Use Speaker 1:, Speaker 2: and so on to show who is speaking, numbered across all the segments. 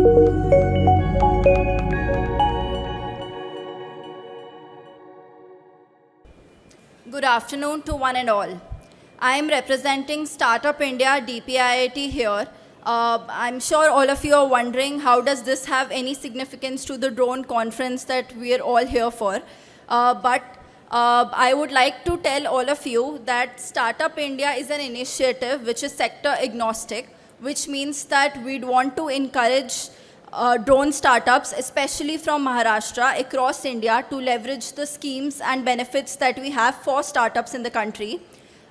Speaker 1: Good afternoon to one and all. I am representing Startup India DPIIT here. I'm sure all of you are wondering how does this have any significance to the drone conference that we are all here for. But I would like to tell all of you that Startup India is an initiative which is sector agnostic, which means that we'd want to encourage drone startups, especially from Maharashtra, across India to leverage the schemes and benefits that we have for startups in the country.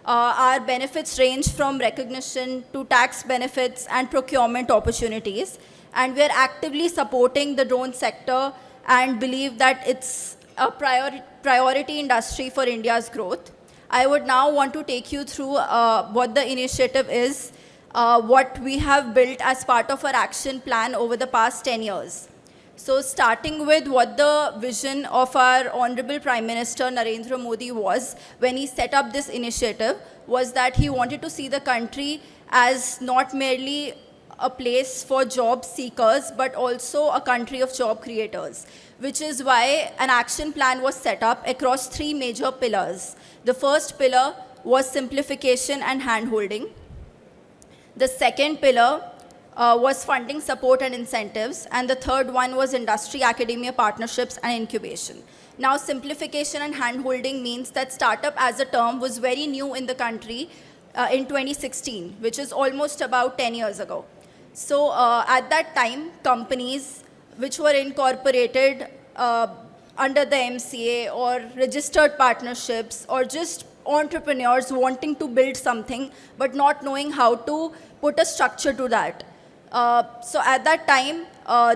Speaker 1: Our benefits range from recognition to tax benefits and procurement opportunities. And we are actively supporting the drone sector and believe that it's a priority industry for India's growth. I would now want to take you through what the initiative is, what we have built as part of our action plan over the past 10 years. So starting with what the vision of our Honorable Prime Minister Narendra Modi was when he set up this initiative was that he wanted to see the country as not merely a place for job seekers, but also a country of job creators, which is why an action plan was set up across 3 major pillars. The first pillar was simplification and handholding. The second pillar was funding support and incentives, and the third one was industry-academia partnerships and incubation. Now, simplification and handholding means that startup as a term was very new in the country in 2016, which is almost about 10 years ago. So at that time, companies which were incorporated under the MCA or registered partnerships or just entrepreneurs wanting to build something but not knowing how to put a structure to that. So at that time,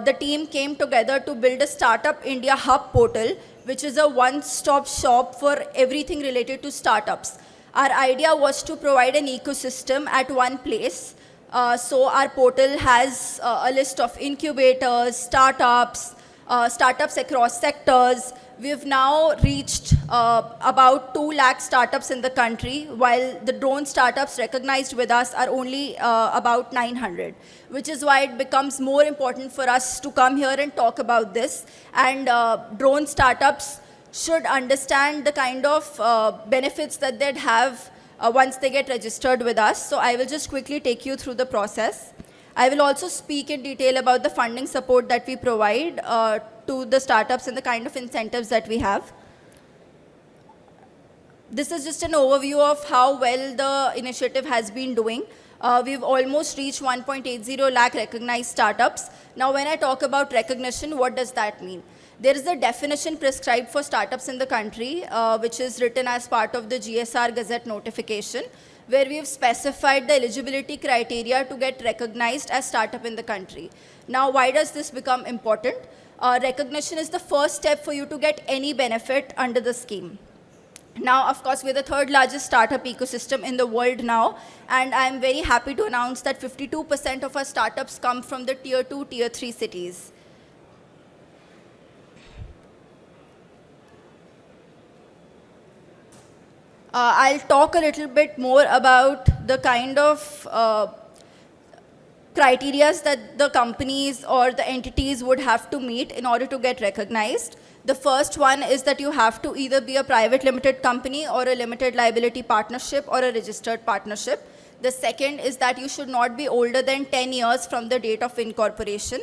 Speaker 1: the team came together to build a Startup India Hub portal, which is a one-stop shop for everything related to startups. Our idea was to provide an ecosystem at one place. So our portal has a list of incubators, startups across sectors. We've now reached about 2 lakh startups in the country, while the drone startups recognized with us are only about 900, which is why it becomes more important for us to come here and talk about this. And drone startups should understand the kind of benefits that they'd have once they get registered with us. So I will just quickly take you through the process. I will also speak in detail about the funding support that we provide to the startups and the kind of incentives that we have. This is just an overview of how well the initiative has been doing. We've almost reached 1.80 lakh recognized startups. Now, when I talk about recognition, what does that mean? There is a definition prescribed for startups in the country, which is written as part of the GSR Gazette notification, where we have specified the eligibility criteria to get recognized as startup in the country. Now, why does this become important? Recognition is the first step for you to get any benefit under the scheme. Now, of course, we're the 3rd largest startup ecosystem in the world now, and I'm very happy to announce that 52% of our startups come from the Tier 2, Tier 3 cities. I'll talk a little bit more about the kind of criteria that the companies or the entities would have to meet in order to get recognized. The first one is that you have to either be a private limited company or a limited liability partnership or a registered partnership. The second is that you should not be older than 10 years from the date of incorporation.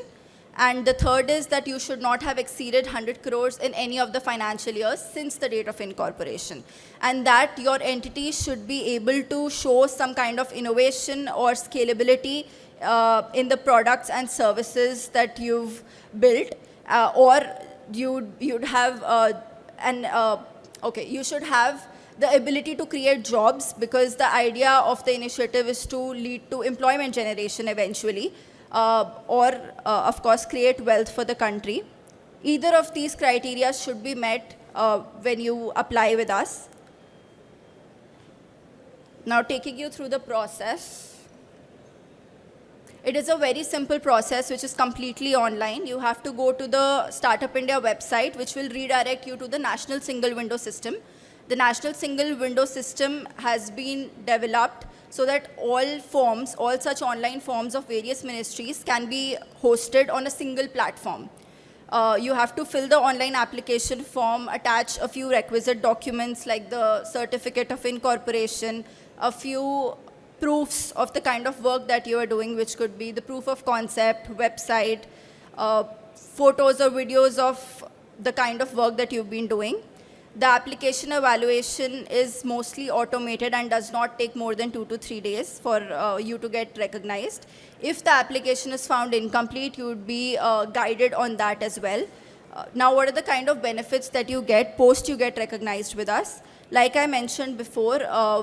Speaker 1: And the third is that you should not have exceeded 100 crores in any of the financial years since the date of incorporation. And that your entity should be able to show some kind of innovation or scalability in the products and services that you've built, or you'd have you should have the ability to create jobs, because the idea of the initiative is to lead to employment generation eventually. Of course, create wealth for the country. Either of these criteria should be met when you apply with us. Now, taking you through the process. It is a very simple process which is completely online. You have to go to the Startup India website, which will redirect you to the National Single Window System. The National Single Window System has been developed so that all such online forms of various ministries can be hosted on a single platform. You have to fill the online application form, attach a few requisite documents like the certificate of incorporation, a few proofs of the kind of work that you are doing, which could be the proof of concept, website, photos or videos of the kind of work that you've been doing. The application evaluation is mostly automated and does not take more than 2 to 3 days for you to get recognized. If the application is found incomplete, you would be guided on that as well. Now, what are the kind of benefits that you get post you get recognized with us? Like I mentioned before,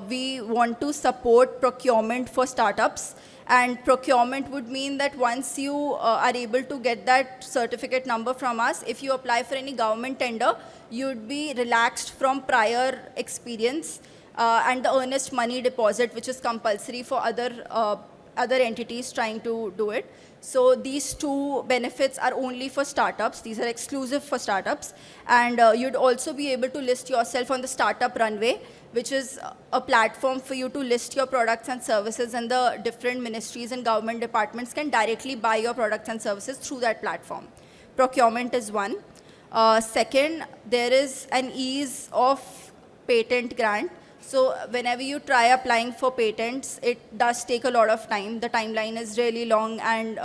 Speaker 1: we want to support procurement for startups. And procurement would mean that once you are able to get that certificate number from us, if you apply for any government tender, you'd be relaxed from prior experience and the earnest money deposit, which is compulsory for other entities trying to do it. So these two benefits are only for startups. These are exclusive for startups. And you'd also be able to list yourself on the Startup Runway, which is a platform for you to list your products and services, and the different ministries and government departments can directly buy your products and services through that platform. Procurement is one. Second, there is an ease of patent grant. So whenever you try applying for patents, it does take a lot of time. The timeline is really long, and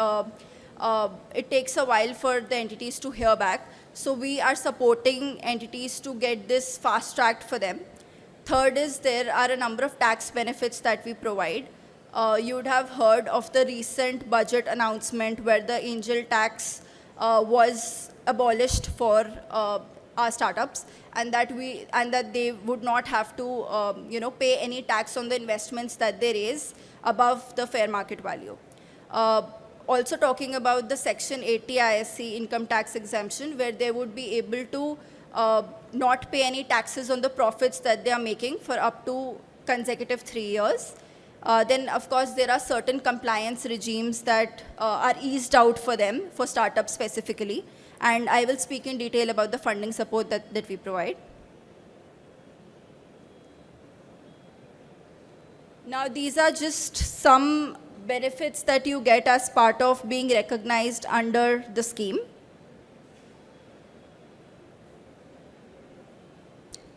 Speaker 1: it takes a while for the entities to hear back. So we are supporting entities to get this fast-tracked for them. Third is there are a number of tax benefits that we provide. You would have heard of the recent budget announcement where the angel tax was abolished for our startups, and that they would not have to pay any tax on the investments that they raise above the fair market value. Also talking about the Section 80 ISC income tax exemption, where they would be able to not pay any taxes on the profits that they are making for up to consecutive 3 years. Then, of course, there are certain compliance regimes that are eased out for them, for startups specifically. And I will speak in detail about the funding support that we provide. Now, these are just some benefits that you get as part of being recognized under the scheme.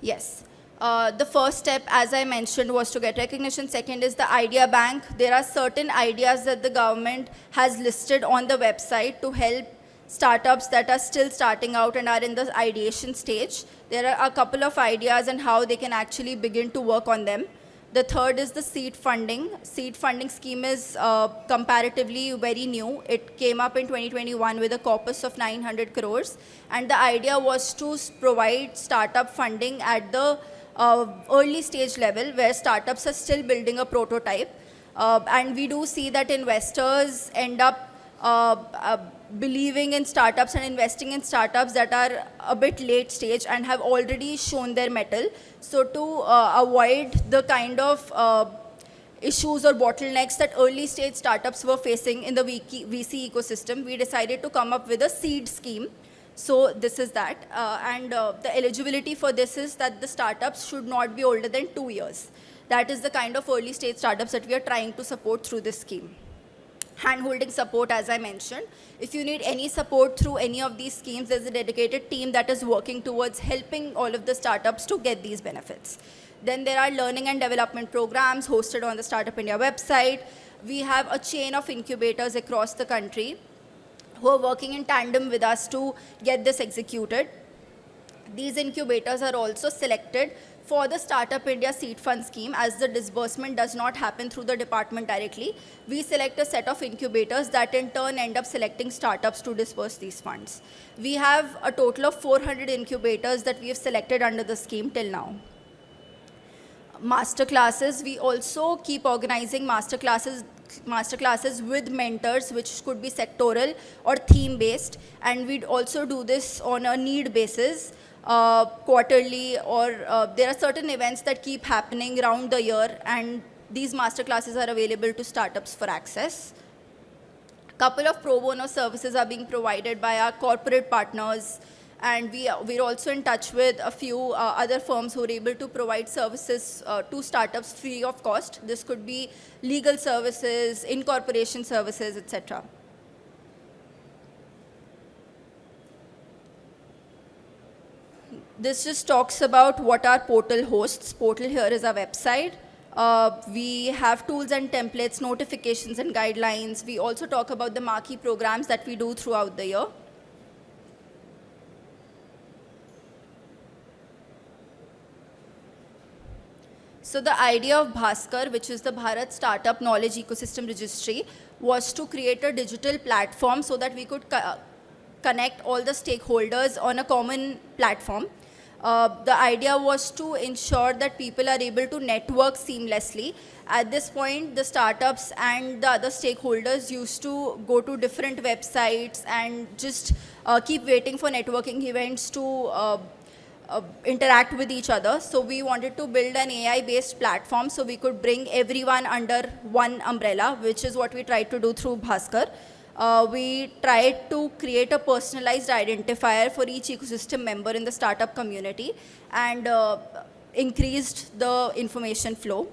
Speaker 1: Yes. The first step, as I mentioned, was to get recognition. Second is the Idea Bank. There are certain ideas that the government has listed on the website to help startups that are still starting out and are in the ideation stage. There are a couple of ideas on how they can actually begin to work on them. The third is the seed funding. Seed funding scheme is comparatively very new. It came up in 2021 with a corpus of 900 crores. And the idea was to provide startup funding at the early stage level where startups are still building a prototype. And we do see that investors end up believing in startups and investing in startups that are a bit late stage and have already shown their mettle. So to avoid the kind of issues or bottlenecks that early stage startups were facing in the VC ecosystem, we decided to come up with a seed scheme. So this is that. And the eligibility for this is that the startups should not be older than 2 years. That is the kind of early stage startups that we are trying to support through this scheme. Hand-holding support, as I mentioned. If you need any support through any of these schemes, there's a dedicated team that is working towards helping all of the startups to get these benefits. Then there are learning and development programs hosted on the Startup India website. We have a chain of incubators across the country who are working in tandem with us to get this executed. These incubators are also selected for the Startup India Seed Fund scheme, as the disbursement does not happen through the department directly. We select a set of incubators that in turn end up selecting startups to disburse these funds. We have a total of 400 incubators that we have selected under the scheme till now. Masterclasses, we also keep organizing masterclasses with mentors, which could be sectoral or theme-based, and we'd also do this on a need basis. Quarterly, or there are certain events that keep happening around the year, and these masterclasses are available to startups for access. A couple of pro bono services are being provided by our corporate partners, And we're also in touch with a few other firms who are able to provide services to startups free of cost. This could be legal services, incorporation services, etc. This just talks about what our portal hosts. Portal here is our website. We have tools and templates, notifications and guidelines. We also talk about the marquee programs that we do throughout the year. So the idea of Bhaskar, which is the Bharat Startup Knowledge Ecosystem Registry, was to create a digital platform so that we could connect all the stakeholders on a common platform. The idea was to ensure that people are able to network seamlessly. At this point, the startups and the other stakeholders used to go to different websites and just keep waiting for networking events to interact with each other. So we wanted to build an AI-based platform so we could bring everyone under one umbrella, which is what we tried to do through Bhaskar. We tried to create a personalized identifier for each ecosystem member in the startup community and increased the information flow.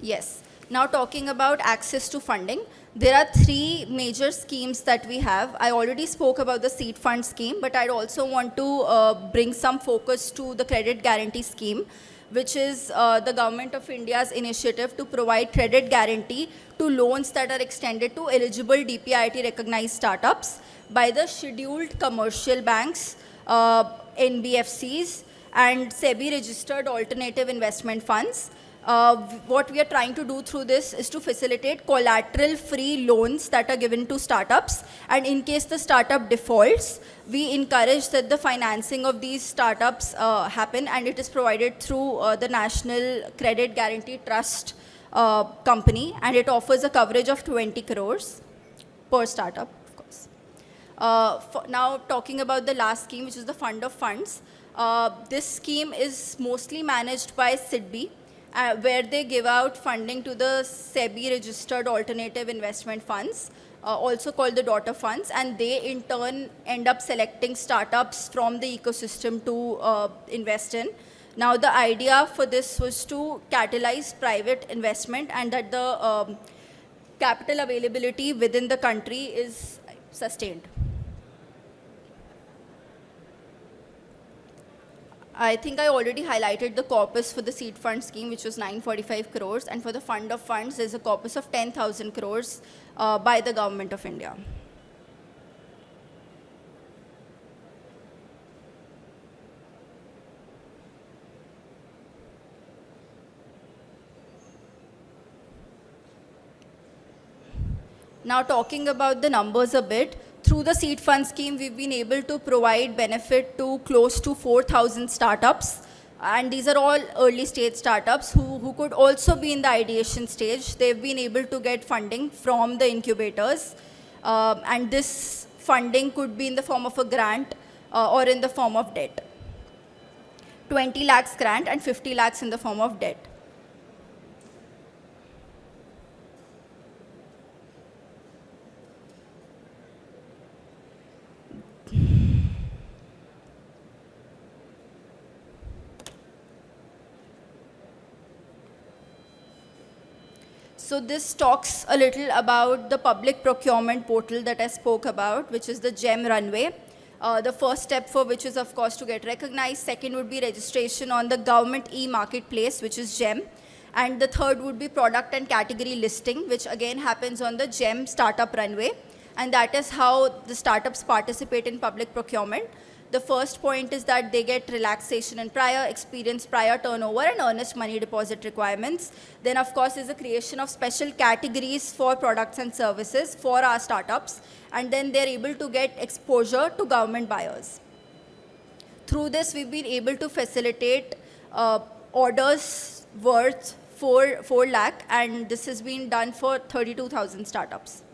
Speaker 1: Yes. Now talking about access to funding, there are three major schemes that we have. I already spoke about the seed fund scheme, but I'd also want to bring some focus to the credit guarantee scheme, which is the Government of India's initiative to provide credit guarantee to loans that are extended to eligible DPIIT recognized startups by the scheduled commercial banks, NBFCs, and SEBI registered alternative investment funds. What we are trying to do through this is to facilitate collateral-free loans that are given to startups. And in case the startup defaults, we encourage that the financing of these startups happen, and it is provided through the National Credit Guarantee Trust company, and it offers a coverage of 20 crores per startup, of course. Now talking about the last scheme, which is the Fund of Funds. This scheme is mostly managed by SIDBI, where they give out funding to the SEBI registered alternative investment funds, also called the daughter funds, and they in turn end up selecting startups from the ecosystem to invest in. Now the idea for this was to catalyze private investment and that the capital availability within the country is sustained. I think I already highlighted the corpus for the seed fund scheme, which was 945 crores, and for the fund of funds, there's a corpus of 10,000 crores by the Government of India. Now talking about the numbers a bit, through the seed fund scheme, we've been able to provide benefit to close to 4,000 startups. And these are all early stage startups who could also be in the ideation stage. They've been able to get funding from the incubators. And this funding could be in the form of a grant or in the form of debt. 20 lakhs grant and 50 lakhs in the form of debt. So this talks a little about the public procurement portal that I spoke about, which is the GEM runway. The first step for which is, of course, to get recognized. Second would be registration on the government e-marketplace, which is GEM. And the third would be product and category listing, which again happens on the GEM startup runway. And that is how the startups participate in public procurement. The first point is that they get relaxation in prior experience, prior turnover, and earnest money deposit requirements. Then, of course, is the creation of special categories for products and services for our startups. And then they're able to get exposure to government buyers. Through this, we've been able to facilitate orders worth 4 lakh, and this has been done for 32,000 startups.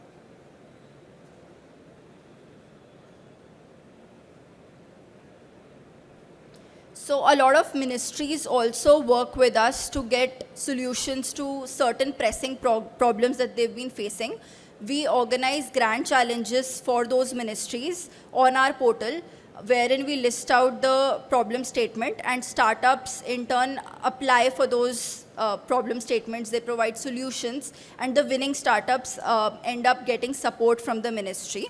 Speaker 1: So a lot of ministries also work with us to get solutions to certain pressing problems that they've been facing. We organize grand challenges for those ministries on our portal, wherein we list out the problem statement, and startups in turn apply for those problem statements. They provide solutions, and the winning startups end up getting support from the ministry.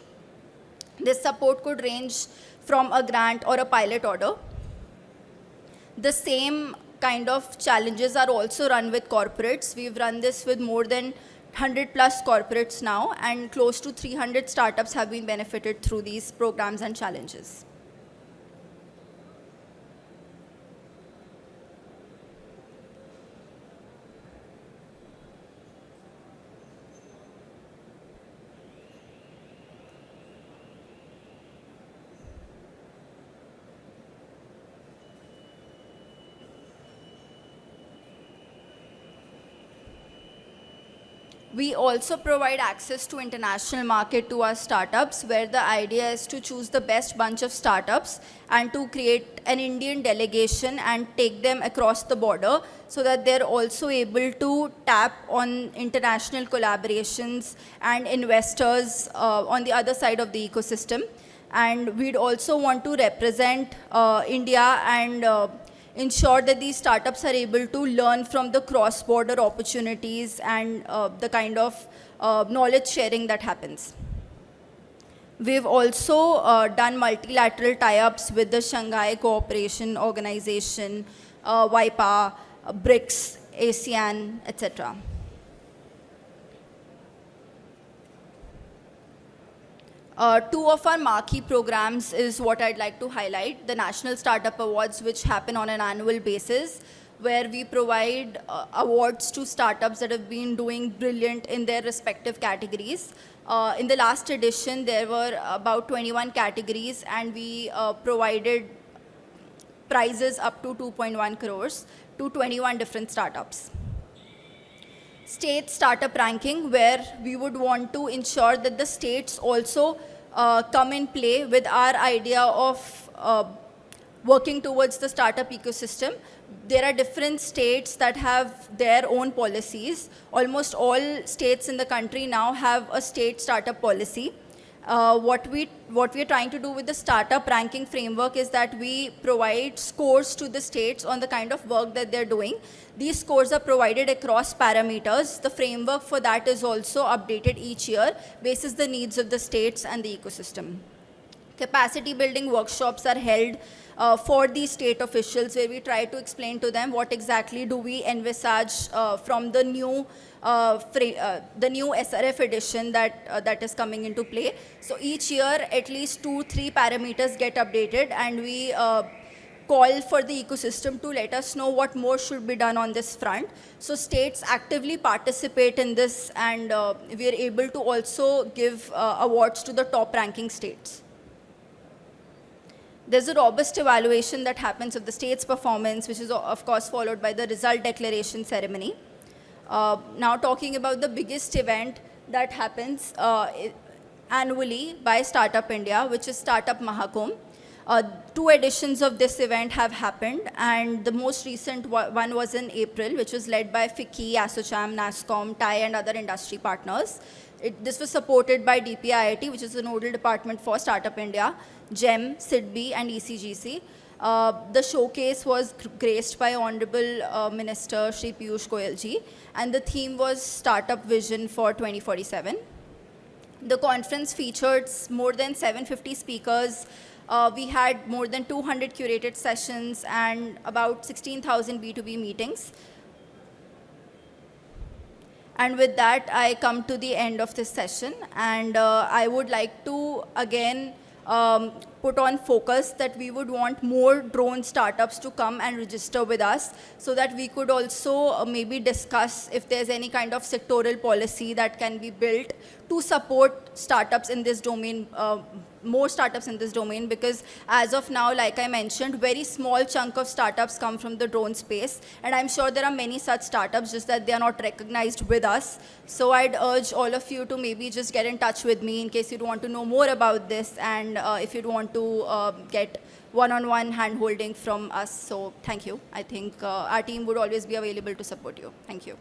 Speaker 1: This support could range from a grant or a pilot order. The same kind of challenges are also run with corporates. We've run this with more than 100 plus corporates now, and close to 300 startups have been benefited through these programs and challenges. We also provide access to international market to our startups, where the idea is to choose the best bunch of startups and to create an Indian delegation and take them across the border, so that they're also able to tap on international collaborations and investors on the other side of the ecosystem. And we'd also want to represent India and ensure that these startups are able to learn from the cross-border opportunities and the kind of knowledge sharing that happens. We've also done multilateral tie-ups with the Shanghai Cooperation Organization, WIPA, BRICS, ASEAN, etc. Two of our marquee programs is what I'd like to highlight: the National Startup Awards, which happen on an annual basis, where we provide awards to startups that have been doing brilliant in their respective categories. In the last edition, there were about 21 categories, and we provided prizes up to 2.1 crores to 21 different startups. State startup ranking, where we would want to ensure that the states also come in play with our idea of working towards the startup ecosystem. There are different states that have their own policies. Almost all states in the country now have a state startup policy. What we're trying to do with the startup ranking framework is that we provide scores to the states on the kind of work that they're doing. These scores are provided across parameters. The framework for that is also updated each year basis the needs of the states and the ecosystem. Capacity building workshops are held for these state officials, where we try to explain to them what exactly do we envisage from the new SRF edition that is coming into play. So each year, at least 2-3 parameters get updated, and we call for the ecosystem to let us know what more should be done on this front. So states actively participate in this, and we are able to also give awards to the top ranking states. There's a robust evaluation that happens of the state's performance, which is of course followed by the result declaration ceremony. Now talking about the biggest event that happens annually by Startup India, which is Startup Mahakumbh. 2 editions of this event have happened, and the most recent one was in April, which was led by FICCI, ASSOCHAM, NASSCOM, TIE, and other industry partners. This was supported by DPIIT, which is the nodal department for Startup India, GEM, SIDBI, and ECGC. The showcase was graced by Honorable Minister Shri Piyush Goyal ji, and the theme was Startup Vision for 2047. The conference featured more than 750 speakers. We had more than 200 curated sessions and about 16,000 B2B meetings. And with that, I come to the end of this session, and I would like to again put on focus that we would want more drone startups to come and register with us, so that we could also maybe discuss if there's any kind of sectoral policy that can be built to support startups in this domain, more startups in this domain, because as of now, like I mentioned, very small chunk of startups come from the drone space, and I'm sure there are many such startups, just that they are not recognized with us. So I'd urge all of you to maybe just get in touch with me in case you'd want to know more about this, and if you'd want to get one-on-one hand-holding from us. So thank you. I think our team would always be available to support you. Thank you.